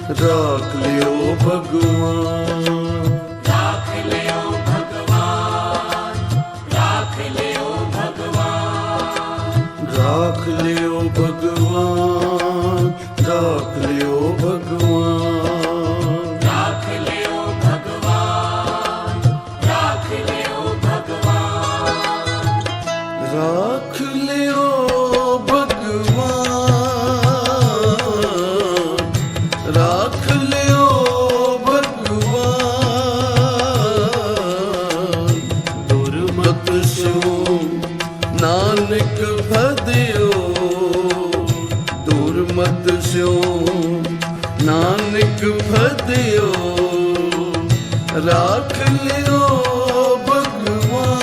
राख लियो भगवान, राख लियो भगवान, राख लियो भगवान, राख लियो भगवान, राख लियो भगवान, राख लियो भगवान, राख लियो भगवान, राख लियो भगवान, राख लियो भगवान। दुर्मत सो नानक भदियो, दुर्मत सो नानक भदियो, राख लियो भगवान,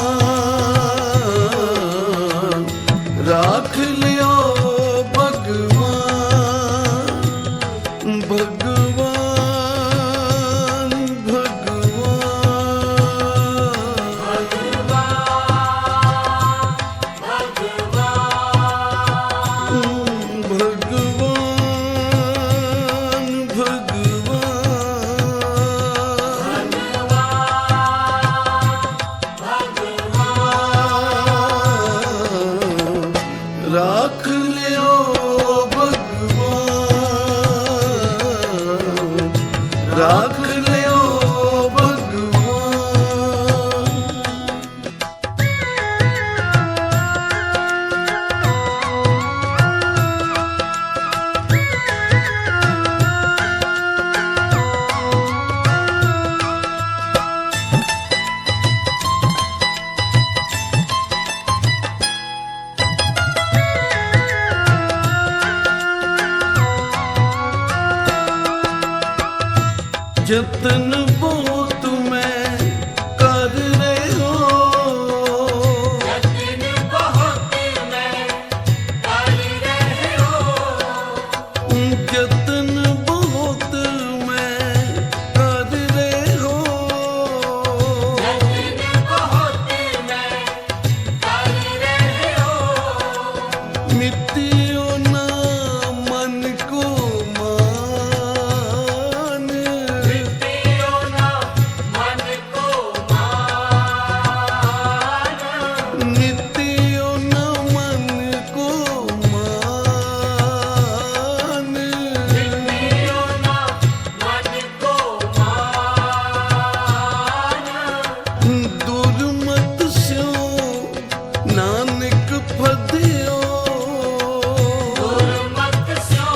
राख लियो भगवान, भगवान भगवान, राख लियो भगवान, राख लियो भगवान। जतन बहुत मैं कर रहे हो, जतन बहुत मैं कर रहे हो, जतन बहुत मैं कर रहे हो, जतन बहुत मैं कर रहे हो, मिट्टियों ना मन को मान, मिट्टियो ना मन को मान, मिट्टियों ना मन को मान। मिट्टियो ना मन को मान, दुर्मत स्यो नानक फदियो, दुर्मत स्यो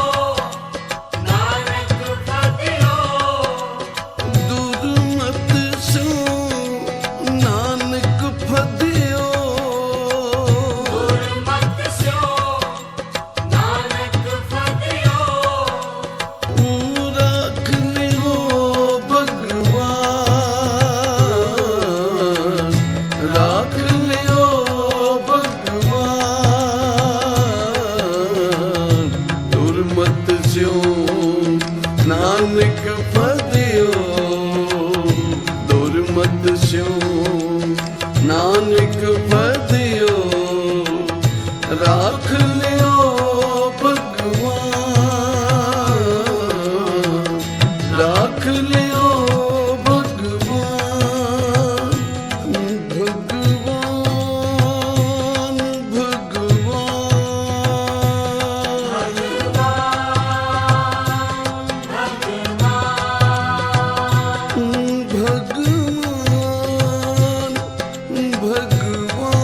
नानक फदियो, दुर्मत स्यो नानक फदियो, दुर्मत स्यो नानक फदियो, राख लियो भगवान, राख लियो भगवान। दुर्मत स्यो नानक फदियो, दुर्मत स्यो नानक फदियो, राख लियो भगवान, राख लियो भगवान, भगवान भगवान, भगवान भगवान,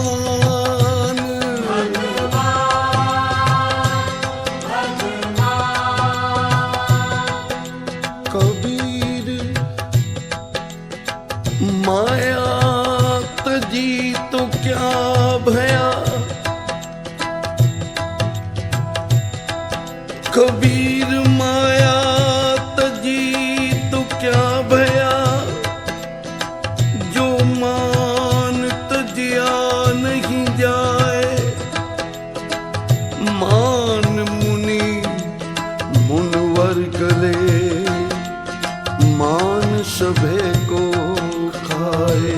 कबीर माया तजी तो क्या भया, कबीर माया तजी तो क्या भया, जो मान तजिया नहीं जाए, मान मुनि मुनवर करे, मान सभे को खाए।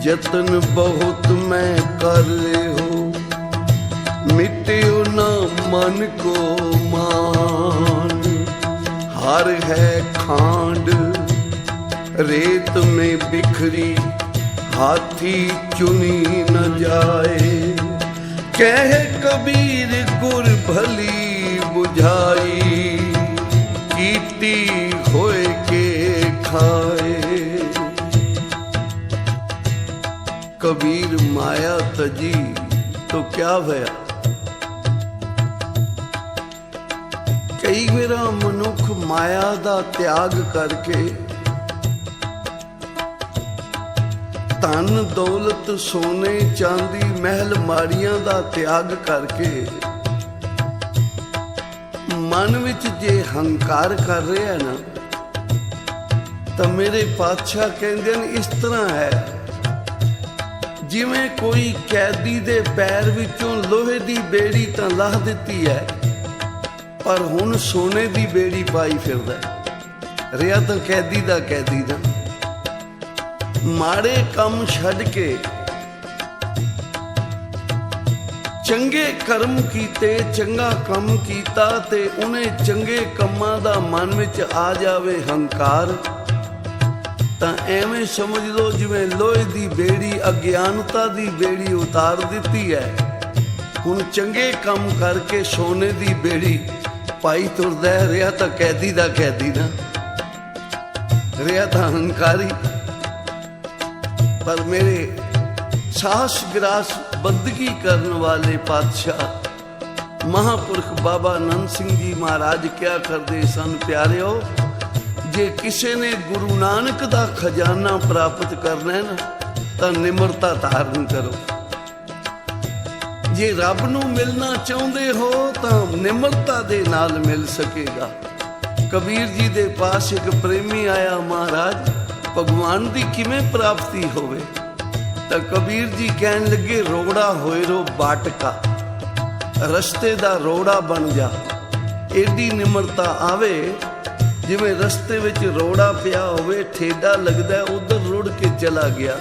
जतन बहुत मैं कर रहे हो, मिट्टियो न मन को मान। हर है खांड, रेत में बिखरी हाथी चुनी न जाए। कह कबीर गुर भली बुझाई, कीती होए के खाए। कबीर माया तजी तो क्या भया। कई मेरा मनुख माया दा त्याग करके, धन दौलत सोने चांदी महल माड़ियां दा त्याग करके मन विच जे हंकार कर रहा है ना, तो मेरे पातशाह कहंदे ने इस तरह है जिवें कोई कैदी दे पैर विचों लोहे दी बेड़ी तां लाह दित्ती है, पर हुण सोने दी बेड़ी पाई फिरदा। रिहा तां कैदी दा माड़े कम छड़ के चंगे कर्म कीते, चंगा कम कीता ते उन्हें चंगे कम्मां दा मन विच आ जावे हंकार, तां एवें समझ लो जिवें लोहे दी बेड़ी अज्ञानता दी बेड़ी उतार दित्ती है। हुण चंगे कम करके सोने दी बेड़ी पाई तुरदा है। रिहा तां कैदी ना, रिहा तां हंकारी। पर मेरे साहस ग्रास बंदगी करने वाले पातशाह महापुरख बाबा नंद सिंह जी महाराज क्या करते सन प्यारिओ, जे किसी ने गुरु नानक दा खजाना प्राप्त करना है ना, तो निमरता धारण करो। जे रब नू मिलना चाहते हो तो निमरता दे नाल मिल सकेगा। कबीर जी दे पास एक प्रेमी आया, महाराज भगवान की किमें प्राप्ति होवे। तो कबीर जी कहन लगे रोड़ा होए रो बाटका, रस्ते दा रोड़ा बन जा। एडी निमरता आवे जिवें रस्ते विच रोड़ा पिया होवे, ठेडा लगदा उधर रुड़ के चला गया,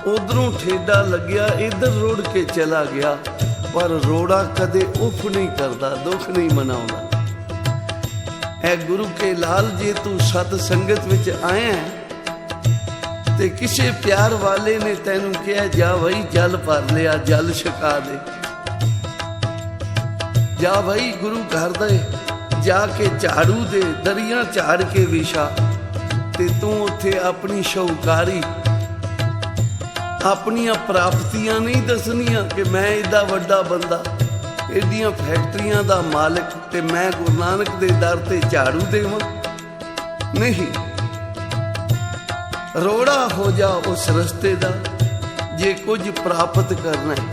उधरों ठेडा लग्या इधर रुड़ के चला गया, पर रोड़ा कदे उफ नहीं करता, दुख नहीं मनाउंदा। ऐ गुरु के लाल जे तू सत संगत विच आया है ते किसी प्यार वाले ने तेनू कहा जा भाई जल भर लिया, जल छका दे, जा भाई गुरु घर दे जाके झाड़ू दे, दरिया झाड़ के विछा, ते तू उत्थे अपनी शौकारी अपनियां प्राप्तियां नहीं दसनियां कि मैं एडा वड्डा बंदा, एडियां फैक्ट्रियां दा मालिक, ते मैं गुरु नानक दे दर ते झाड़ू देवां। नहीं, रोड़ा हो जा उस रस्ते दा जे कुछ प्राप्त करना है।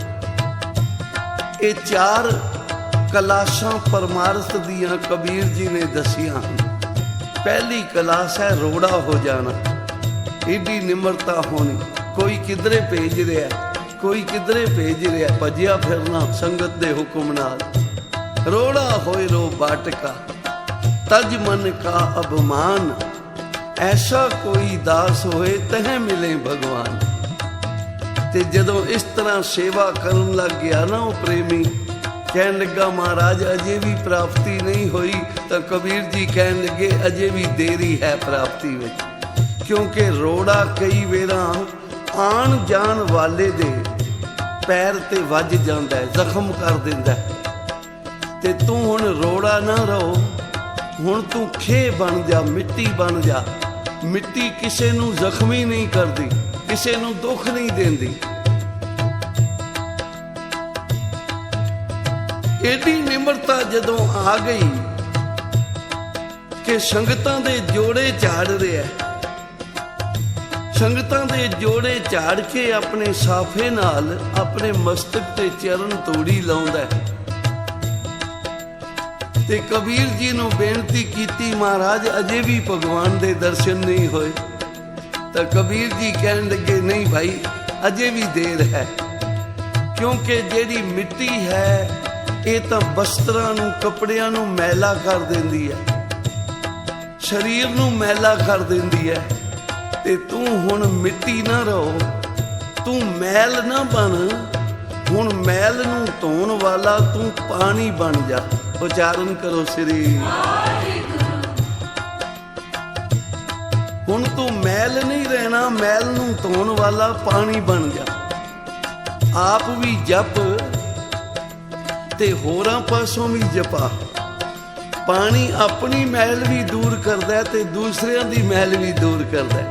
ये चार कलाशां परमार्थ दियां कबीर जी ने दसियां। पहली कलाश है रोड़ा हो जाना, एडी निमरता होनी। कोई किधरे भेज रहा, कोई किधरे भेज रहा, भजिया फिरना संगत दे हुक्म नाल। रोड़ा होए रो बाटका, तज मन का अभिमान, ऐसा कोई दास होए तह मिले भगवान। ते जदों इस तरह सेवा करन लग गया ना वो प्रेमी, कहन लगा महाराज अजे भी प्राप्ति नहीं हुई, तो कबीर जी कहन लगे अजे भी देरी है प्राप्ति में, क्योंकि रोड़ा कई वेरा आन जान वाले दे पैर ते वज जांदा है, जख्म कर दिंदा है। ते तू हुण रोड़ा ना रहो, हुण तू खे बन जा, मिट्टी बन जा। मिट्टी किसे नू जख्मी नहीं करती, किसे नू दुख नहीं देंदी। एडी निमरता जदों आ गई कि संगतां दे जोड़े झाड़ रहा, संगतां दे जोड़े झाड़ के अपने साफे नाल अपने मस्तक ते चरण तोड़ी लाउंदा है। ते कबीर जी नू बेनती कीती महाराज अजे भी भगवान दे दर्शन नहीं होए। तो कबीर जी कहन लगे नहीं भाई अजे भी देर है, क्योंकि जेड़ी मिट्टी है ये तो वस्त्रां नू कपड़ियां नू मैला कर देंदी है, शरीर नू मैला कर देंदी है। ते तू हुण मिट्टी ना रहो, तू मैल ना बन, हुण मैल नू धोण वाला तू पानी बन जा। उच्चारण करो श्री ਹੁਣ ਤੂੰ ਮੈਲ ਨਹੀਂ ਰਹਿਣਾ, ਮੈਲ ਨੂੰ ਧੋਣ ਵਾਲਾ ਪਾਣੀ ਬਣ ਜਾ। ਆਪ ਵੀ ਜਪ ਤੇ ਹੋਰਾਂ ਪਾਸੋਂ ਵੀ ਜਪਾ। ਪਾਣੀ ਆਪਣੀ ਮੈਲ ਵੀ ਦੂਰ ਕਰਦਾ ਤੇ ਦੂਸਰਿਆਂ ਦੀ ਮੈਲ ਵੀ ਦੂਰ ਕਰਦਾ।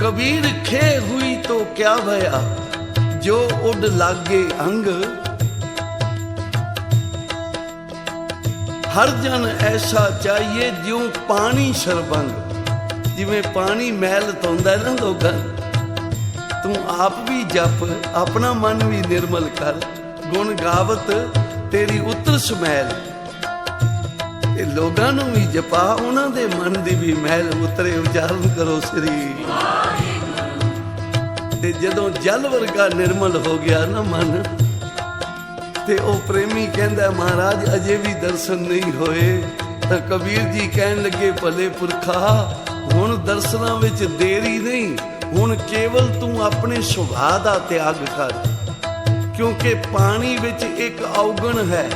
कबीर खे हुई तो क्या भया, जो उड लागे अंग। हर जन ऐसा चाहिए ज्यों पानी सरबंग। जिवें पानी मैल धोंदा ना लोगां, तू आप भी जप, अपना मन भी निर्मल कर। गुण गावत तेरी उतर समैल, लोगां नूं भी जपा, उन्हां दे मन दी भी मैल उतरे। उचारण करो श्री। ते जदों जल वर्गा निर्मल हो गया ना मन, ते ओ प्रेमी कहंदा महाराज अजे भी दर्शन नहीं होए। तां कबीर जी कहन लगे भले पुरखा, हुण दर्शनां विच देरी नहीं, हुण केवल तू अपने सुभाਅ दा त्याग कर। क्योंकि पानी विच एक अवगुण है,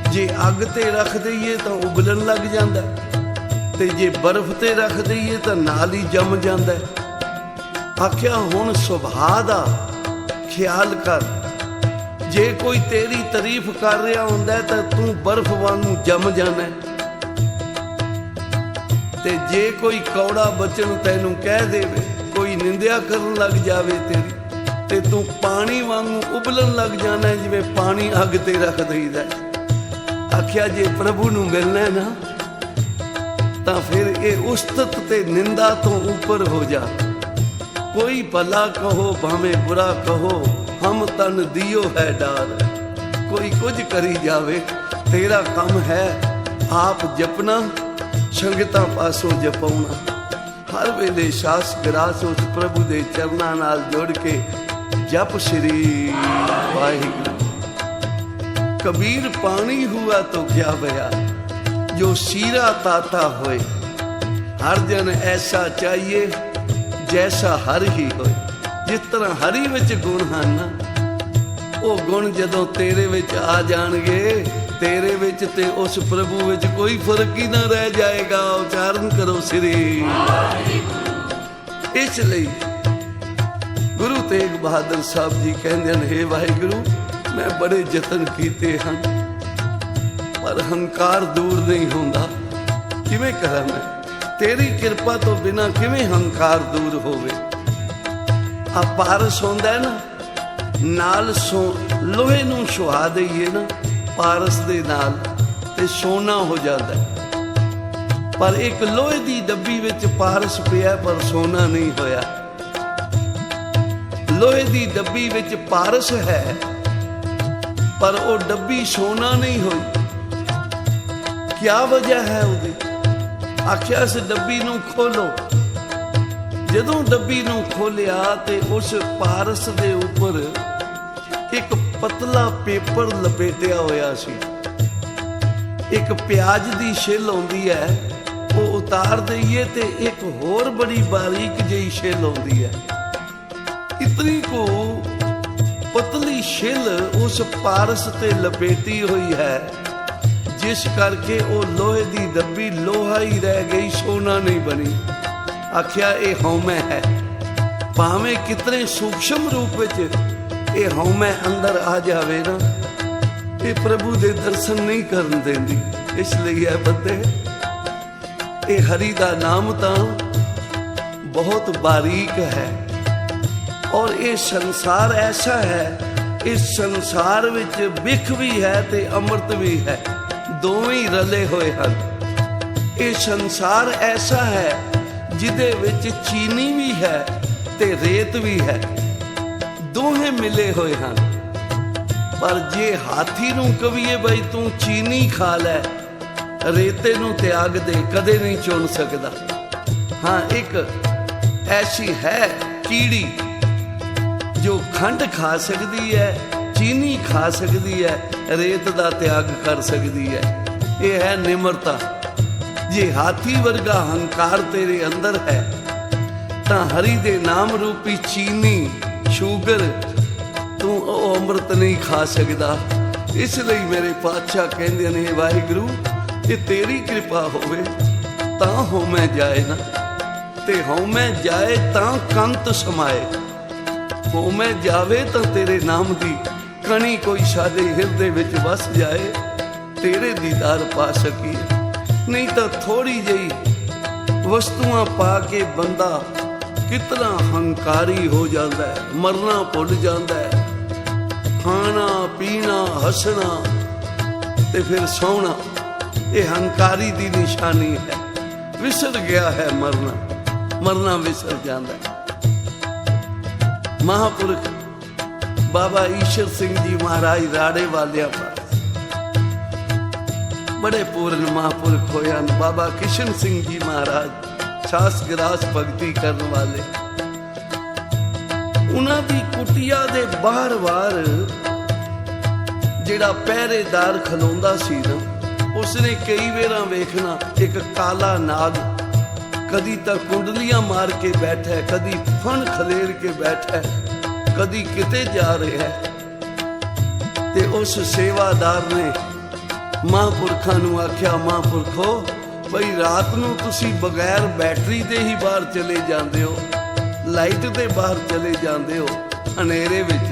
जे अग ते रख दईए तो उबलन लग जाता, ते जे बर्फ ते रख दईए तो नाल ही जम जाता। आख्या हुण सुभाਅ दा ख्याल कर। जे कोई तेरी तारीफ कर रहा हुंदा तो तू बर्फ वांगू जम जाना। ते जे कोई कौड़ा बचन तैनू कह देवे, कोई निंदिया करन लग जावे तेरी, ते तू पानी वांगू उबलन लग जाना, जिवें पानी अग ते रख दईदा। आख्या जे प्रभु नूं मिलना है ना, तां फिर ये उस्तत ते निंदा तो ऊपर हो जा। कोई भला कहो भावें बुरा कहो, हम तन दियो है डार। कोई कुछ करी जावे, तेरा काम है आप जपना, संगतां पासों जपाउना। हर वेले सास ग्रास उस प्रभु दे चरनां नाल जोड़ के जप श्री वाहिगुरू। कबीर पानी हुआ तो क्या भया, जो सीरा ताता होए। हर जन ऐसा चाहिए जैसा हर ही होए। जिस तरह हरि विच गुण हैं ना, वो गुण जदों तेरे विच आ जाणगे, तेरे विच ते उस प्रभु विच कोई फर्क ही ना रह जाएगा। उचारण करो श्री। इसलिए गुरु तेग बहादुर साहब जी कहंदे ने, हे वाहिगुरू मैं बड़े यतन कीते हैं, पर हंकार दूर नहीं होंदा। किवें करा मैं, तेरी कृपा तो बिना किवें हंकार दूर होवे। आ पारस होंदा है ना, नाल सो लोहे नूं सुहा दईए ना पारस दे नाल, ते सोना हो जाता है। पर एक लोहे दी डब्बी विच पारस पिया, पर सोना नहीं होया। लोहे दी डब्बी विच पारस है, पर वो डब्बी सोना नहीं हुई। क्या वजह है उहदी? आख्या इस डब्बी नूं खोलो। जदों डब्बी नूं खोलिया ते उस पारस दे उपर एक पतला पेपर लपेटिया होया सी। एक प्याज दी छिल आउंदी है, वो उतार दईए ते एक होर बड़ी बारीक जही छिल आउंदी है। इतनी को पतली छिल उस पारस ते लपेटी हुई है, जिस करके वो लोहे दी डब्बी लोहा ही रह गई, सोना नहीं बनी। आख्या ये हौमै है, भावें कितने सूक्ष्म रूप विच ये हौमै अंदर आ जावे ना, ये प्रभु दे दर्शन नहीं करन देंदी। इसलिए है बंदे, ये हरि दा नाम तां बहुत बारीक है, और ये संसार ऐसा है, इस संसार विच बिख भी है ते अमृत भी है, दोवें ही रले हुए हैं। ये संसार ऐसा है जिदे विच चीनी भी है ते रेत भी है, दोहें मिले हुए हैं। पर जे हाथी नूं कवीए बई तू चीनी खा लै, रेते नूं त्याग दे, कदे नहीं चुन सकदा। हाँ, एक ऐसी है कीड़ी जो खंड खा सकती है, चीनी खा सकती है, रेत का त्याग कर सकती है। यह है निम्रता। जे हाथी वर्गा हंकार तेरे अंदर है, तां हरि दे नाम रूपी चीनी शुगर तू अमृत नहीं खा सकता। इसलिए मेरे पातशाह कहते हैं, वाहिगुरू ये तेरी कृपा होवे, ਤਾਂ ਹਉਮੈ ਜਾਏ ਨਾ, ਤੇ ਹਉਮੈ ਜਾਏ ਤਾਂ ਕੰਤ ਸਮਾਏ। ਹਉਮੈ ਜਾਵੇ ਤਾਂ ਤੇਰੇ ਨਾਮ ਦੀ ਕਣੀ ਕੋਈ ਸਾਡੇ ਹਿਰਦੇ ਵਿੱਚ ਵਸ ਜਾਏ, ਤੇਰੇ ਦੀਦਾਰ ਪਾ ਸਕੀਏ। ਨਹੀਂ ਤਾਂ ਥੋੜੀ ਜਿਹੀ ਵਸਤੂਆਂ ਪਾ ਕੇ ਬੰਦਾ ਕਿਤਨਾ ਹੰਕਾਰੀ ਹੋ ਜਾਂਦਾ ਹੈ, ਮਰਨਾ ਭੁੱਲ ਜਾਂਦਾ ਹੈ, ਖਾਣਾ ਪੀਣਾ ਹੱਸਣਾ ਤੇ ਫਿਰ ਸੌਣਾ, ਇਹ ਹੰਕਾਰੀ ਦੀ ਨਿਸ਼ਾਨੀ ਹੈ। ਵਿਸਰ ਗਿਆ ਹੈ ਮਰਨਾ, ਮਰਨਾ ਵਿਸਰ ਜਾਂਦਾ ਹੈ। ਮਹਾਂਪੁਰਖ ਬਾਬਾ ਈਸ਼ਰ ਸਿੰਘ ਜੀ ਮਹਾਰਾਜ ਰਾੜੇ ਵਾਲਿਆਂ ਪਾਸ ਬੜੇ ਪੂਰਨ ਮਹਾਂਪੁਰਖ ਹੋਏ ਹਨ। ਬਾਬਾ ਕਿਸ਼ਨ ਸਿੰਘ ਜੀ ਮਹਾਰਾਜ ਸਾਸ ਗਰਾਸ ਭਗਤੀ ਕਰਨ ਵਾਲੇ, ਉਹਨਾਂ ਦੀ ਕੁਟੀਆ ਦੇ ਬਾਹਰ ਜਿਹੜਾ ਪਹਿਰੇਦਾਰ ਖਲੋਂਦਾ ਸੀ ਨਾ, ਉਸਨੇ ਕਈ ਵੇਰਾਂ ਵੇਖਣਾ ਇੱਕ ਕਾਲਾ ਨਾਗ ਕਦੀ ਤਾਂ ਕੁੰਡਲੀਆਂ ਮਾਰ ਕੇ ਬੈਠਾ, ਕਦੀ ਫਣ ਖਲੇਰ ਕੇ ਬੈਠਾ, ਕਦੀ ਕਿਤੇ ਜਾ ਰਿਹਾ। ਤੇ ਉਸ ਸੇਵਾਦਾਰ ਨੇ ਮਹਾਂਪੁਰਖਾਂ ਨੂੰ ਆਖਿਆ, ਮਹਾਂਪੁਰਖੋ ਬਈ ਰਾਤ ਨੂੰ ਤੁਸੀਂ ਬਗੈਰ ਬੈਟਰੀ ਦੇ ਹੀ ਬਾਹਰ ਚਲੇ ਜਾਂਦੇ ਹੋ, ਲਾਈਟ ਦੇ ਬਾਹਰ ਚਲੇ ਜਾਂਦੇ ਹੋ ਹਨੇਰੇ ਵਿੱਚ,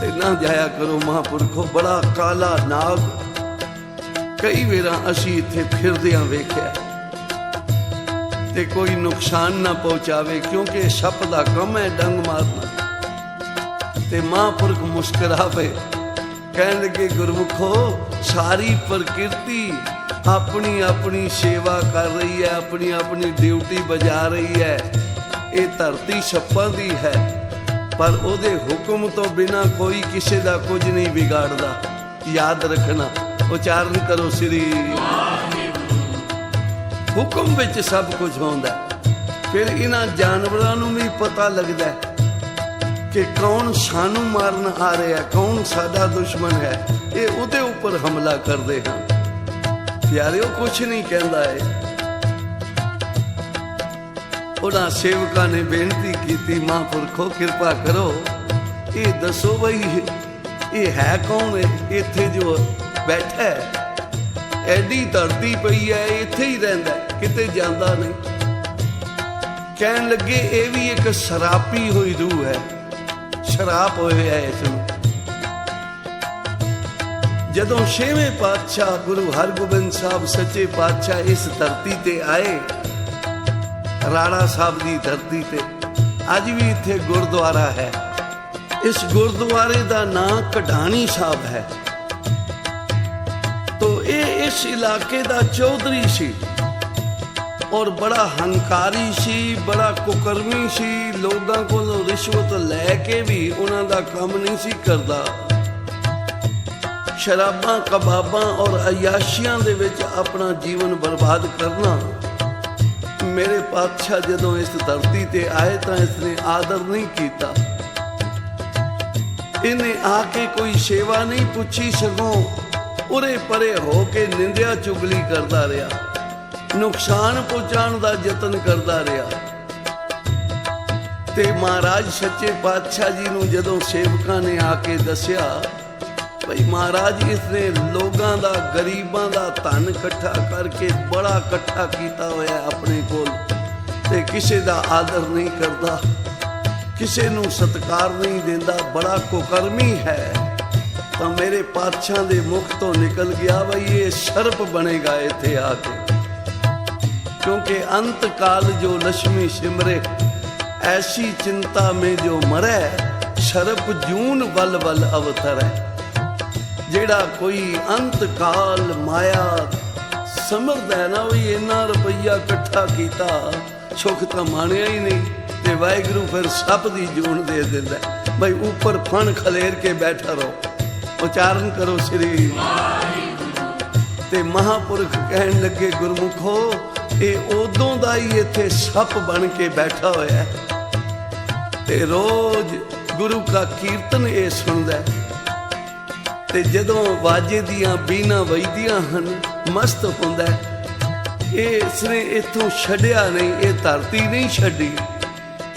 ਤੇ ਨਾ ਜਾਇਆ ਕਰੋ ਮਹਾਂਪੁਰਖੋ। ਬੜਾ ਕਾਲਾ ਨਾਗ ਕਈ ਵੇਰਾਂ ਅਸੀਂ ਇੱਥੇ ਫਿਰਦਿਆਂ ਵੇਖਿਆ, ਤੇ ਕੋਈ ਨੁਕਸਾਨ ਨਾ ਪਹੁੰਚਾਵੇ, ਕਿਉਂਕਿ ਸੱਪ ਦਾ ਕੰਮ ਹੈ ਡੰਗ ਮਾਰਨਾ। ਤੇ ਮਹਾਂਪੁਰਖ ਮੁਸਕਰਾ ਪਏ, ਕਹਿਣ ਲੱਗੇ, ਗੁਰਮੁਖੋ ਸਾਰੀ ਪ੍ਰਕਿਰਤੀ ਆਪਣੀ ਆਪਣੀ ਸੇਵਾ ਕਰ ਰਹੀ ਹੈ, ਆਪਣੀ ਆਪਣੀ ਡਿਊਟੀ ਬਜਾ ਰਹੀ ਹੈ। ਇਹ ਧਰਤੀ ਸੱਪਾਂ ਦੀ ਹੈ, ਪਰ ਉਹਦੇ ਹੁਕਮ ਤੋਂ ਬਿਨਾ ਕੋਈ ਕਿਸੇ ਦਾ ਕੁਝ ਨਹੀਂ ਵਿਗਾੜਦਾ। ਯਾਦ ਰੱਖਣਾ, ਉਚਾਰਨ ਕਰੋ ਸ੍ਰੀ ਹੁਕਮ ਵਿੱਚ ਸਭ ਕੁਝ ਹੁੰਦਾ। ਫਿਰ ਇਹਨਾਂ ਜਾਨਵਰਾਂ ਨੂੰ ਵੀ ਪਤਾ ਲੱਗਦਾ ਕਿ ਕੌਣ ਸਾਨੂੰ ਮਾਰਨ ਆ ਰਿਹਾ, ਕੌਣ ਸਾਡਾ ਦੁਸ਼ਮਣ ਹੈ। ਇਹ ਉਹਦੇ ਉੱਪਰ ਹਮਲਾ ਕਰਦੇ ਹਨ। ਪਿਆਰਿਓ, ਕੁਛ ਨਹੀਂ ਕਹਿੰਦਾ ਹੈ। ਉਹਨਾਂ ਸੇਵਕਾਂ ਨੇ ਬੇਨਤੀ ਕੀਤੀ, ਮਹਾਂਪੁਰਖੋ ਕਿਰਪਾ ਕਰੋ, ਇਹ ਦੱਸੋ ਬਈ ਇਹ ਹੈ ਕੌਣ ਹੈ ਇੱਥੇ ਜੋ ਬੈਠਾ ਹੈ? ਐਡੀ ਧਰਤੀ ਪਈ ਹੈ, ਇੱਥੇ ਹੀ ਰਹਿੰਦਾ, ਕਿਤੇ ਜਾਂਦਾ ਨਹੀਂ। ਕਹਿਣ ਲੱਗੇ, ਇਹ ਵੀ ਇੱਕ ਸ਼ਰਾਪੀ ਹੋਈ ਰੂਹ ਹੈ, ਸ਼ਰਾਪ ਹੋਇਆ ਇਸ ਨੂੰ। ਜਦੋਂ 6ਵੇਂ ਪਾਤਸ਼ਾਹ ਗੁਰੂ ਹਰਗੋਬਿੰਦ ਸਾਹਿਬ ਸੱਚੇ ਪਾਤਸ਼ਾਹ ਇਸ ਧਰਤੀ ਤੇ ਆਏ, ਰਾਣਾ ਸਾਹਿਬ ਦੀ ਧਰਤੀ ਤੇ, ਅੱਜ ਵੀ ਇੱਥੇ ਗੁਰਦੁਆਰਾ ਹੈ। ਇਸ ਗੁਰਦੁਆਰੇ ਦਾ ਨਾਂ ਕਢਾਣੀ ਸਾਹਿਬ ਹੈ। ਤੋ ਇਹ ਇਸ ਇਲਾਕੇ ਦਾ ਚੌਧਰੀ ਸੀ ਔਰ ਬੜਾ ਹੰਕਾਰੀ ਸੀ, ਬੜਾ ਕੁਕਰਮੀ ਸੀ। ਲੋਕਾਂ ਕੋਲੋਂ ਰਿਸ਼ਵਤ ਲੈ ਕੇ ਵੀ ਉਹਨਾਂ ਦਾ ਕੰਮ ਨਹੀਂ ਸੀ ਕਰਦਾ। ਸ਼ਰਾਬਾਂ ਕਬਾਬਾਂ ਔਰ ਅਯਾਸ਼ੀਆਂ ਦੇ ਵਿੱਚ ਆਪਣਾ ਜੀਵਨ ਬਰਬਾਦ ਕਰਨਾ। ਮੇਰੇ ਪਾਤਸ਼ਾਹ ਜਦੋਂ ਇਸ ਧਰਤੀ ਤੇ ਆਏ ਤਾਂ ਇਸਨੇ ਆਦਰ ਨਹੀਂ ਕੀਤਾ। ਇਹਨੇ ਆ ਕੇ ਕੋਈ ਸੇਵਾ ਨਹੀਂ ਪੁੱਛੀ, ਸਗੋਂ ਉਰੇ ਪਰੇ ਹੋ ਕੇ ਨਿੰਦਿਆ ਚੁਗਲੀ ਕਰਦਾ ਰਿਹਾ, ਨੁਕਸਾਨ ਪਹੁੰਚਾਉਣ ਦਾ ਯਤਨ ਕਰਦਾ ਰਿਹਾ। ਤੇ ਮਹਾਰਾਜ ਸੱਚੇ ਪਾਤਸ਼ਾਹ ਜੀ ਨੂੰ ਜਦੋਂ ਸੇਵਕਾਂ ਨੇ ਆ ਕੇ ਦੱਸਿਆ, ਭਈ ਮਹਾਰਾਜ ਇਸਨੇ ਲੋਕਾਂ ਦਾ, ਗਰੀਬਾਂ ਦਾ ਧਨ ਇਕੱਠਾ ਕਰਕੇ ਬੜਾ ਇਕੱਠਾ ਕੀਤਾ ਹੋਇਆ ਆਪਣੇ ਕੋਲ, ਤੇ ਕਿਸੇ ਦਾ ਆਦਰ ਨਹੀਂ ਕਰਦਾ, ਕਿਸੇ ਨੂੰ ਸਤਿਕਾਰ ਨਹੀਂ ਦਿੰਦਾ, ਬੜਾ ਕੁਕਰਮੀ ਹੈ। ਤਾਂ ਮੇਰੇ ਪਾਤਸ਼ਾਹ ਦੇ ਮੁਖ ਤੋਂ ਨਿਕਲ ਗਿਆ, ਬਈ ਇਹ ਸ਼ਰਪ ਬਣੇਗਾ ਇੱਥੇ ਆ ਕੇ, ਕਿਉਂਕਿ ਅੰਤ ਕਾਲ ਜੋ ਲక్ష్ਮੀ ਸਿਮਰੇ, ਐਸੀ ਚਿੰਤਾ में जो मरै, शरप जून वल वल अवतरै। ਜਿਹੜਾ ਕੋਈ ਅੰਤ ਕਾਲ ਮਾਇਆ ਸਮਝਦਾ ਹੈ ਨਾ, ਉਹ ਇੰਨਾ ਰੁਪਈਆ ਇਕੱਠਾ ਕੀਤਾ, ਸੁੱਖ ਤਾਂ ਮਾਣਿਆ ਹੀ ਨਹੀਂ, ਤੇ ਵਾਹਿਗੁਰੂ ਫਿਰ ਸੱਪ ਦੀ ਜੂਨ ਦੇ ਦਿੰਦਾ, ਬਈ ਉੱਪਰ ਫਣ ਖਲੇਰ ਕੇ ਬੈਠਾ ਰਹੋ। ਉਚਾਰਨ ਕਰੋ ਸ੍ਰੀ ਤੇ ਮਹਾਂਪੁਰਖ ਕਹਿਣ ਲੱਗੇ, ਗੁਰਮੁਖੋ ਇਹ ਉਦੋਂ ਦਾ ਹੀ ਇੱਥੇ ਸੱਪ ਬਣ ਕੇ ਬੈਠਾ ਹੋਇਆ ਹੈ, ਤੇ ਰੋਜ਼ ਗੁਰੂ ਦਾ ਕੀਰਤਨ ਇਹ ਸੁਣਦਾ, ਤੇ ਜਦੋਂ ਵਾਜੇ ਦੀਆਂ ਬੀਨਾਂ ਵੱਜਦੀਆਂ ਹਨ ਮਸਤ ਹੁੰਦਾ। ਇਹ ਇਸਨੇ ਇੱਥੋਂ ਛੱਡਿਆ ਨਹੀਂ, ਇਹ ਧਰਤੀ ਨਹੀਂ ਛੱਡੀ।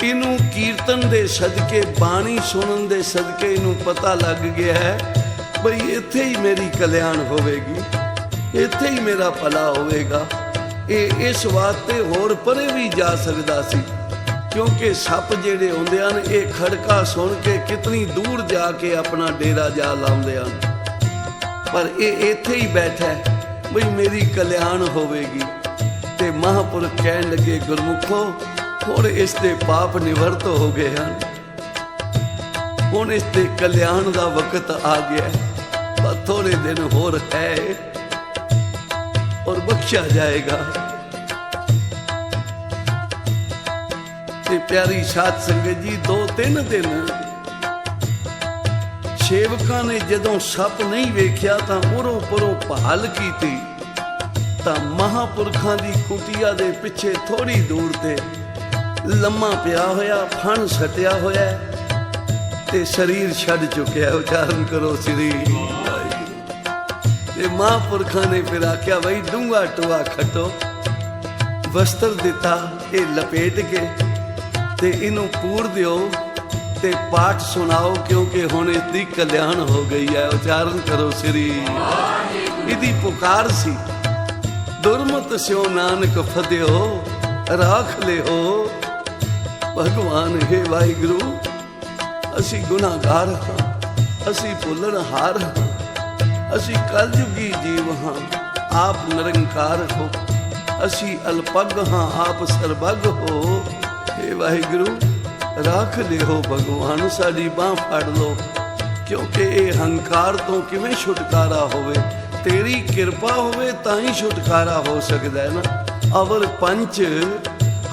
ਇਹਨੂੰ ਕੀਰਤਨ ਦੇ ਸਦਕੇ, ਬਾਣੀ ਸੁਣਨ ਦੇ ਸਦਕੇ ਇਹਨੂੰ ਪਤਾ ਲੱਗ ਗਿਆ ਹੈ ਬਈ ਇੱਥੇ ਹੀ ਮੇਰੀ ਕਲਿਆਣ ਹੋਵੇਗੀ, ਇੱਥੇ ਹੀ ਮੇਰਾ ਭਲਾ ਹੋਵੇਗਾ। ਇਹ ਇਸ ਵਾਸਤੇ ਹੋਰ ਪਰੇ ਵੀ ਜਾ ਸਕਦਾ ਸੀ, ਕਿਉਂਕਿ ਸੱਪ ਜਿਹੜੇ ਹੁੰਦੇ ਹਨ ਇਹ ਖੜਕਾ ਸੁਣ ਕੇ ਕਿਤਨੀ ਦੂਰ ਜਾ ਕੇ ਆਪਣਾ ਡੇਰਾ ਜਾ ਲਾਉਂਦੇ ਹਨ, ਪਰ ਇਹ ਇੱਥੇ ਹੀ ਬੈਠਾ ਹੈ ਬਈ ਮੇਰੀ ਕਲਿਆਣ ਹੋਵੇਗੀ। ਤੇ ਮਹਾਂਪੁਰਖ ਕਹਿਣ ਲੱਗੇ, ਗੁਰਮੁਖੋ ਹੁਣ ਇਸ ਦੇ ਪਾਪ ਨਿਵਰਤ ਹੋ ਗਏ ਹਨ, ਹੁਣ ਇਸ ਦੇ ਕਲਿਆਣ ਦਾ ਵਕਤ ਆ ਗਿਆ, ਬਸ ਥੋੜੇ ਦਿਨ ਹੋਰ ਹੈ ਔਰ ਬਖਸ਼ਿਆ ਜਾਏਗਾ। ਤੇ ਪਿਆਰੀ ਸਾਧ ਸੰਗਤ ਜੀ, 2-3 ਦਿਨ ਸੇਵਕਾਂ ਨੇ ਜਦੋਂ ਸੱਪ ਨਹੀਂ ਵੇਖਿਆ ਤਾਂ ਉਰੋਂ ਪਰੋਂ ਭਾਲ ਕੀਤੀ, ਤਾਂ ਮਹਾਂਪੁਰਖਾਂ ਦੀ ਕੁਟੀਆ ਦੇ ਪਿੱਛੇ ਥੋੜੀ ਦੂਰ ਤੇ ਲੰਮਾ ਪਿਆ ਹੋਇਆ, ਫਣ ਸਟਿਆ ਹੋਇਆ ਤੇ ਸਰੀਰ ਛੱਡ ਚੁੱਕਿਆ। ਉਚਾਰਨ ਕਰੋ ਸ੍ਰੀ ਵਾਹਿਗੁਰੂ। ਤੇ ਮਹਾਂਪੁਰਖਾਂ ਨੇ ਫਿਰ ਆਖਿਆ, ਬਈ ਡੂੰਘਾ ਟੋਆ ਖੱਟੋ, ਵਸਤਰ ਦਿੱਤਾ, ਇਹ ਲਪੇਟ ਕੇ ਤੇ ਇਹਨੂੰ ਪੂਰ ਦਿਓ ਤੇ ਪਾਠ ਸੁਣਾਓ, ਕਿਉਂਕਿ ਹੁਣ ਇਸ ਦੀ ਕਲਿਆਣ ਹੋ ਗਈ ਹੈ। ਉਚਾਰਨ ਕਰੋ ਸ੍ਰੀ ਵਾਹਿਗੁਰੂ। ਇਹਦੀ ਪੁਕਾਰ ਸੀ, ਦੁਰਮਤ ਸਿਓ ਨਾਨਕ ਫਤਿਓ ਰਾਖ ਲਿਓ। ਭਗਵਾਨ ਹੈ ਵਾਹਿਗੁਰੂ, ਅਸੀਂ ਗੁਨਾਹਗਾਰ ਹਾਂ, ਅਸੀਂ ਭੁੱਲਣਹਾਰ ਹਾਂ, ਅਸੀਂ ਕਲਯੁਗੀ ਜੀਵ ਹਾਂ, ਆਪ ਨਿਰੰਕਾਰ ਹੋ, ਅਸੀਂ ਅਲਪਗ ਹਾਂ, ਆਪ ਸਰਬੱਗ ਹੋ। हे ਵਾਹਿਗੁਰੂ ਰਾਖ ਲਿਓ ਭਗਵਾਨ, ਸਾਡੀ ਬਾਂਹ ਫੜ ਲਓ, ਕਿਉਂਕਿ ਇਹ ਹੰਕਾਰ ਤੋਂ ਕਿਵੇਂ ਛੁਟਕਾਰਾ ਹੋਵੇ, ਤੇਰੀ ਕਿਰਪਾ ਹੋਵੇ ਤਾਂ ਹੀ ਛੁਟਕਾਰਾ ਹੋ ਸਕਦਾ ਹੈ ਨਾ। ਅਵਰ ਪੰਚ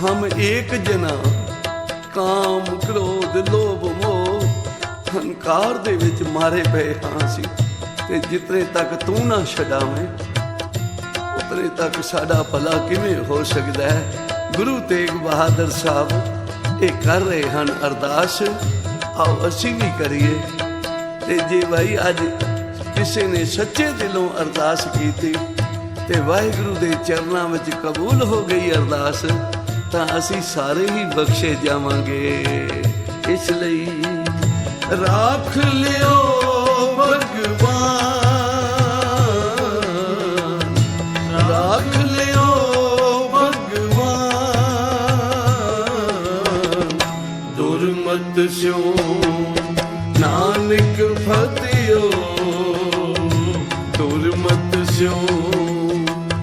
ਹਮ ਏਕ ਜਨਾ, ਕਾਮ ਕ੍ਰੋਧ ਲੋਭ ਮੋਹ, ਹੰਕਾਰ ਦੇ ਵਿੱਚ ਮਾਰੇ ਪਏ ਹਾਂ ਅਸੀਂ, ਤੇ ਜਿਤਨੇ ਤੱਕ ਤੂੰ ਨਾ ਛਡਾਵੇਂ ਉਤਨੇ ਤੱਕ ਸਾਡਾ ਭਲਾ ਕਿਵੇਂ ਹੋ ਸਕਦਾ ਹੈ। ਗੁਰੂ ਤੇਗ ਬਹਾਦਰ ਸਾਹਿਬ ਇਹ ਕਰ ਰਹੇ ਹਨ ਅਰਦਾਸ, ਆਓ ਅਸੀਂ ਵੀ ਕਰੀਏ। ਤੇ ਜੇ ਭਾਈ ਅੱਜ ਕਿਸੇ ਨੇ ਸੱਚੇ ਦਿਲੋਂ ਅਰਦਾਸ ਕੀਤੀ ਤੇ ਵਾਹਿਗੁਰੂ ਦੇ ਚਰਨਾਂ ਵਿੱਚ ਕਬੂਲ ਹੋ ਗਈ ਅਰਦਾਸ, ਤਾਂ ਅਸੀਂ ਸਾਰੇ ਹੀ ਬਖਸ਼ੇ ਜਾਵਾਂਗੇ। ਇਸ ਲਈ ਰਾਖ ਲਿਓ ਭਗਵਾਨ, ਰਾਖ ਲਿਓ ਭਗਵਾਨ, ਦੁਰਮਤ ਸਿਓ ਨਾਨਕ ਫਤਿਓ, ਦੁਰਮਤ ਸਿਓ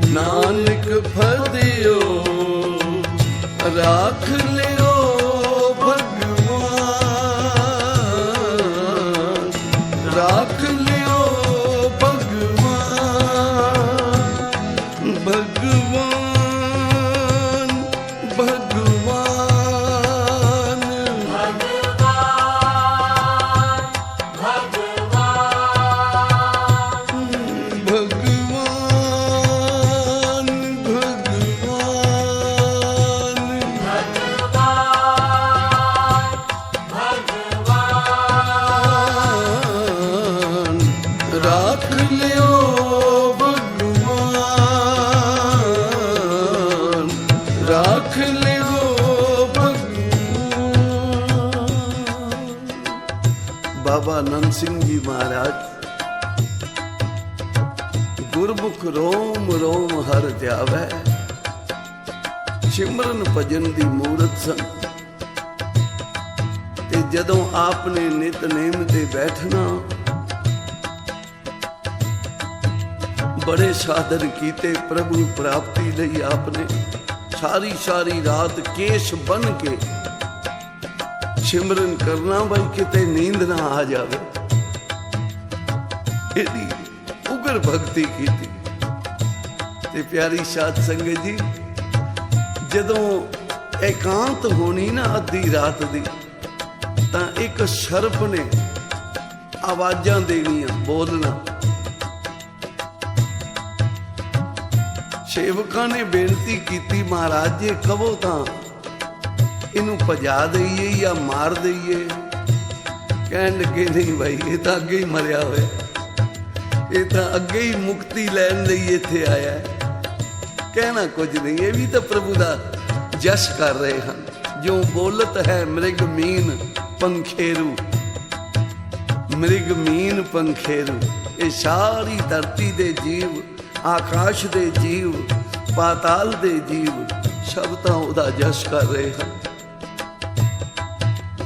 ਨਾਨਕ ਫਤਿਓ, ਰਾਖ ਲਿਓ ਭਗਵਾਨ, ਰਾਖ ਲਿਓ ਭਗਵਾਨ, ਭਗਵਾਨ ਭਗਵਾਨ बाबा नंद सिंह जी महाराज गुरमुख रोम रोम हर ध्यावै, सिमरन भजन दी मूरत सन। ते जदों आपने नितनेम ते बैठना बड़े साधन कीते प्रभु प्राप्ति लई, आपने सारी सारी रात केश बन के सिमरन करना, भाई किते नींद ना आ जावे, एदी उग्र भक्ति कीती। ते प्यारी साध संगत जी, जदों एकांत होनी ना अद्धी रात दी, तां एक सर्प ने आवाजां देनियां, बोलना। सेवकां ने बेनती कीती, महाराज जी कहो तां इनू भजा दईए या मार दईए। कहन लगे नहीं भाई, ये तो अगे ही मरिया होया, ये तो अगे ही मुक्ति लैन लई इत्थे आया है। कहना कुछ नहीं, ये भी तो प्रभु दा जस कर रहे हैं। जो बोलत है मृग मीन पंखेरू, मृग मीन पंखेरू, ये सारी धरती दे जीव, आकाश दे जीव ਪਾਤਾਲ ਦੇ ਜੀਵ ਸਭ ਤਾਂ ਉਹਦਾ ਜਸ ਕਰ ਰਹੇ ਹਨ,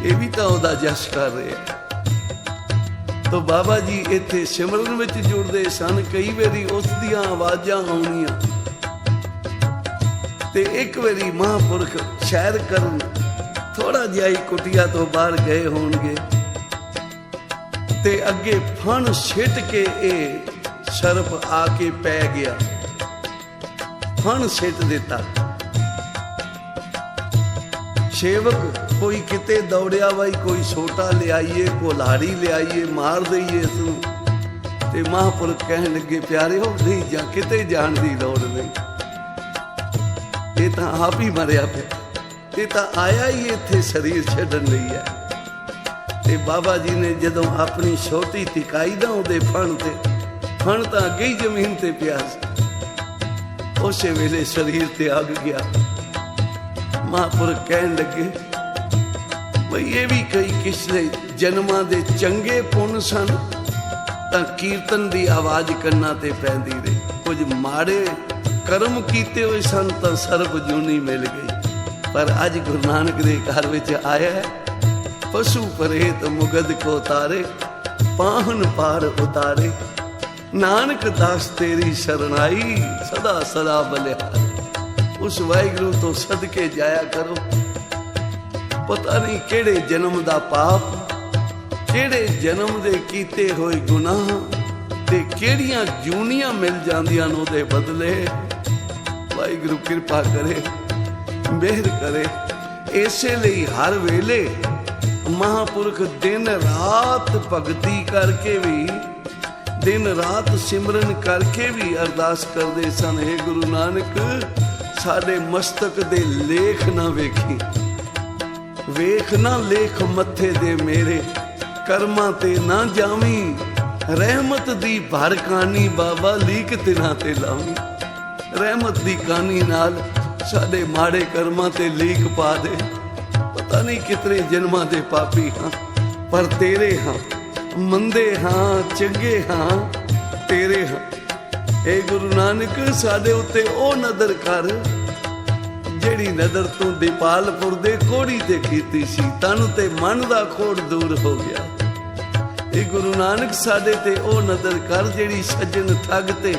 ਇਹ ਵੀ ਤਾਂ ਉਹਦਾ ਜਸ ਕਰ ਰਹੇ ਆ। ਤੋ ਬਾਬਾ ਜੀ ਇੱਥੇ ਸਿਮਰਨ ਵਿੱਚ ਜੁੜਦੇ ਸਨ। ਕਈ ਵਾਰੀ ਉਸ ਦੀਆਂ ਆਵਾਜ਼ਾਂ ਆਉਣੀਆਂ ਤੇ ਇੱਕ ਵਾਰੀ ਮਹਾਂਪੁਰਖ ਸੈਰ ਕਰਨ ਥੋੜਾ ਜਿਹਾ ਹੀ ਕੁਟੀਆ ਤੋਂ ਬਾਹਰ ਗਏ ਹੋਣਗੇ ਤੇ ਅੱਗੇ ਫਣ ਸਿੱਟ ਕੇ ਇਹ ਸਰਪ ਆ ਕੇ ਪੈ ਗਿਆ, ਫਣ ਸਿੱਟ ਦਿੱਤਾ। ਸੇਵਕ ਕੋਈ ਕਿਤੇ ਦੌੜਿਆ ਬਾਈ, ਕੋਈ ਛੋਟਾ ਲਿਆਈਏ, ਕੁਲਹਾੜੀ ਲਿਆਈਏ, ਮਾਰ ਦਈਏ ਇਸ ਨੂੰ। ਤੇ ਮਹਾਂਪੁਰਖ ਕਹਿਣ ਲੱਗੇ, ਪਿਆਰਿਓ ਨਹੀਂ ਜਾ, ਕਿਤੇ ਜਾਣ ਦੀ ਲੋੜ ਨਹੀਂ, ਇਹ ਤਾਂ ਆਪ ਹੀ ਮਰਿਆ ਪਿਆ, ਇਹ ਤਾਂ ਆਇਆ ਹੀ ਇੱਥੇ ਸਰੀਰ ਛੱਡਣ ਲਈ ਹੈ। ਤੇ ਬਾਬਾ ਜੀ ਨੇ ਜਦੋਂ ਆਪਣੀ ਛੋਟੀ ਤਿਕਾਈ ਦਾ ਉਹਦੇ ਫਣ ਤੇ, ਫਣ ਤਾਂ ਅੱਗੇ ਹੀ ਜ਼ਮੀਨ ਤੇ ਪਿਆ ਸੀ, ਉਸੇ ਵੇਲੇ ਸਰੀਰ ਤੇ ਅੱਗ ਗਿਆ। ਮਹਾਂਪੁਰਖ ਕਹਿਣ ਲੱਗੇ, ਬਈ ਇਹ ਵੀ ਕਈ ਪਿਛਲੇ ਜਨਮਾਂ ਦੇ ਚੰਗੇ ਪੁੰਨ ਸਨ ਤਾਂ ਕੀਰਤਨ ਦੀ ਆਵਾਜ਼ ਕੰਨਾਂ ਤੇ ਪੈਂਦੀ ਰਹੀ, ਕੁਝ ਮਾੜੇ ਕਰਮ ਕੀਤੇ ਹੋਏ ਸਨ ਤਾਂ ਸਰਬ ਜੂਨੀ ਮਿਲ ਗਈ। ਪਰ ਅੱਜ ਗੁਰੂ ਨਾਨਕ ਦੇ ਘਰ ਵਿੱਚ ਆਇਆ ਹੈ, ਪਸ਼ੂ ਪਰੇਤ ਮੁਗਦ ਕੋ ਤਾਰੇ, ਪਾਹਨ ਪਾਰ ਉਤਾਰੇ, ਨਾਨਕ ਦਾਸ ਤੇਰੀ ਸ਼ਰਨਾਈ, ਸਦਾ ਸਦਾ ਬਲਿਹਾਰੇ। ਉਸ ਵਾਹਿਗੁਰੂ ਤੋਂ ਸਦਕੇ ਜਾਇਆ ਕਰੋ। ਪਤਾ ਨਹੀਂ ਕਿਹੜੇ ਜਨਮ ਦਾ ਪਾਪ, ਕਿਹੜੇ ਜਨਮ ਦੇ ਕੀਤੇ ਹੋਏ ਗੁਨਾਹ ਤੇ ਕਿਹੜੀਆਂ ਜੂਨੀਆਂ ਮਿਲ ਜਾਂਦੀਆਂ ਨੇ ਉਹਦੇ ਬਦਲੇ। ਵਾਹਿਗੁਰੂ ਕਿਰਪਾ ਕਰੇ, ਮਿਹਰ ਕਰੇ। ਇਸੇ ਲਈ ਹਰ ਵੇਲੇ ਮਹਾਂਪੁਰਖ ਦਿਨ ਰਾਤ ਭਗਤੀ ਕਰਕੇ ਵੀ, ਦਿਨ ਰਾਤ ਸਿਮਰਨ ਕਰਕੇ ਵੀ ਅਰਦਾਸ ਕਰਦੇ ਸਨ, ਹੇ ਗੁਰੂ ਨਾਨਕ ਸਾਡੇ ਮਸਤਕ ਦੇ ਲੇਖ ਨਾ ਵੇਖੀ, ਵੇਖ ਨਾ ਲੇਖ ਮੱਥੇ ਦੇ ਮੇਰੇ, ਕਰਮਾਂ ਤੇ ਨਾ ਜਾਵੀਂ, ਰਹਿਮਤ ਦੀ ਭਰ ਕਾਨੀ ਬਾਬਾ ਲੀਕ ਤਿਨਾਂ ਤੇ ਲਾਵੀਂ। ਰਹਿਮਤ ਦੀ ਕਾਨੀ ਨਾਲ ਸਾਡੇ ਮਾੜੇ ਕਰਮਾਂ ਤੇ ਲੀਕ ਪਾ ਦੇ। ਪਤਾ ਨਹੀਂ ਕਿਤਨੇ ਜਨਮਾਂ ਦੇ ਪਾਪੀ ਹਾਂ, ਪਰ ਤੇਰੇ ਹਾਂ, ਮੰਦੇ ਹਾਂ ਚੰਗੇ ਹਾਂ, ਤੇਰੇ ਹਾਂ। ਏ ਗੁਰੂ ਨਾਨਕ ਸਾਡੇ ਉੱਤੇ ਉਹ ਨਜ਼ਰ ਕਰ ਜਿਹੜੀ ਨਜ਼ਰ ਤੂੰ ਦੀਪਾਲਪੁਰ ਦੇ ਕੋੜੀ ਤੇ ਕੀਤੀ ਸੀ, ਤਨ ਤੇ ਮਨ ਦਾ ਖੋੜ ਦੂਰ ਹੋ ਗਿਆ। ਏ ਗੁਰੂ ਨਾਨਕ ਸਾਡੇ ਤੇ ਉਹ ਨਜ਼ਰ ਕਰ ਜਿਹੜੀ ਸੱਜਣ ਠੱਗ ਤੇ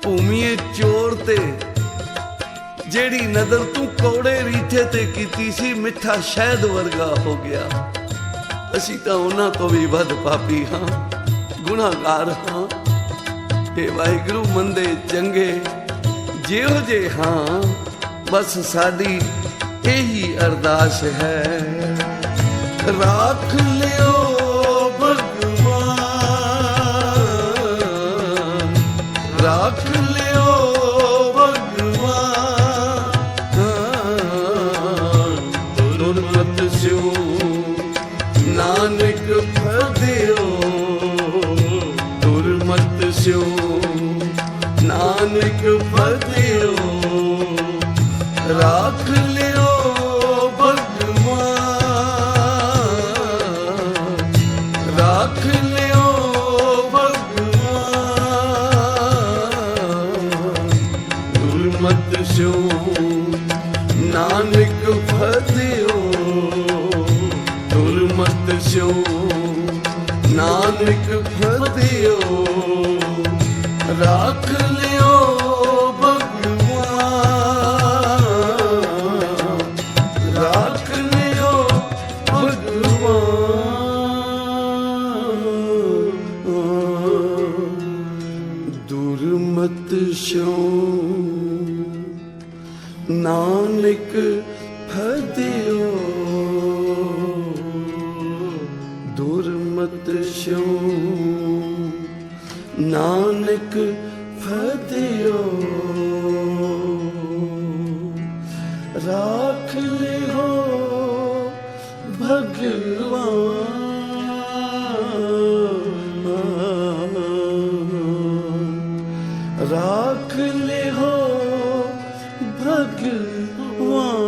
ਭੂਮੀਏ ਚੋਰ ਤੇ, ਜਿਹੜੀ ਨਜ਼ਰ ਤੂੰ ਕੌੜੇ ਰੀਠੇ ਤੇ ਕੀਤੀ ਸੀ, ਮਿੱਠਾ ਸ਼ਹਿਦ ਵਰਗਾ ਹੋ ਗਿਆ। ਅਸੀਂ ਤਾਂ ਉਹਨਾਂ ਤੋਂ ਵੀ ਵੱਧ ਪਾਪੀ ਹਾਂ, ਗੁਨਾਹਗਾਰ ਹਾਂ। ਏ ਵਾਹਿਗੁਰੂ ਮੰਦੇ ਚੰਗੇ ਜਿਹੋ ਜੇ ਹਾਂ, ਬਸ ਸਾਡੀ ਇਹੀ ਅਰਦਾਸ ਹੈ, ਰਾਖ ਲਿਓ ਭਗਵਾਨ, ਰਾਖ ਲਿਓ ਭਗਵਾਨ, ਦੁਰਮਤ ਸਿਓ ਨਾਨਕ ਫਦਿਓ, ਦੁਰਮਤ ਸਿਓ ਨਾਨਕ ਫਦਿਓ, ਰਾਖ ਲਿਓ ਭਗਵਾਨ, ਰਾਖ ਲਿਓ ਭਗਵਾਨ, ਦੁਰਮਤ ਸਿਓ ਨਾਨਕ ਫਦਿਓ, ਦੁਰਮਤ ਸਿਓ ਨਾਨਕ ਫਦਿਓ, ਰਾਖ ਲਿਓ ਨਾਨਕ ਫਦਿਓ, ਦੁਰਮਤ ਸਿਓ ਨਾਨਕ ਫਦਿਓ, ਰਾਖ ਲਿਓ ਭਗਵਾਨ, ਰਾਖ ਲਿਓ ਭਗਵਾਨ।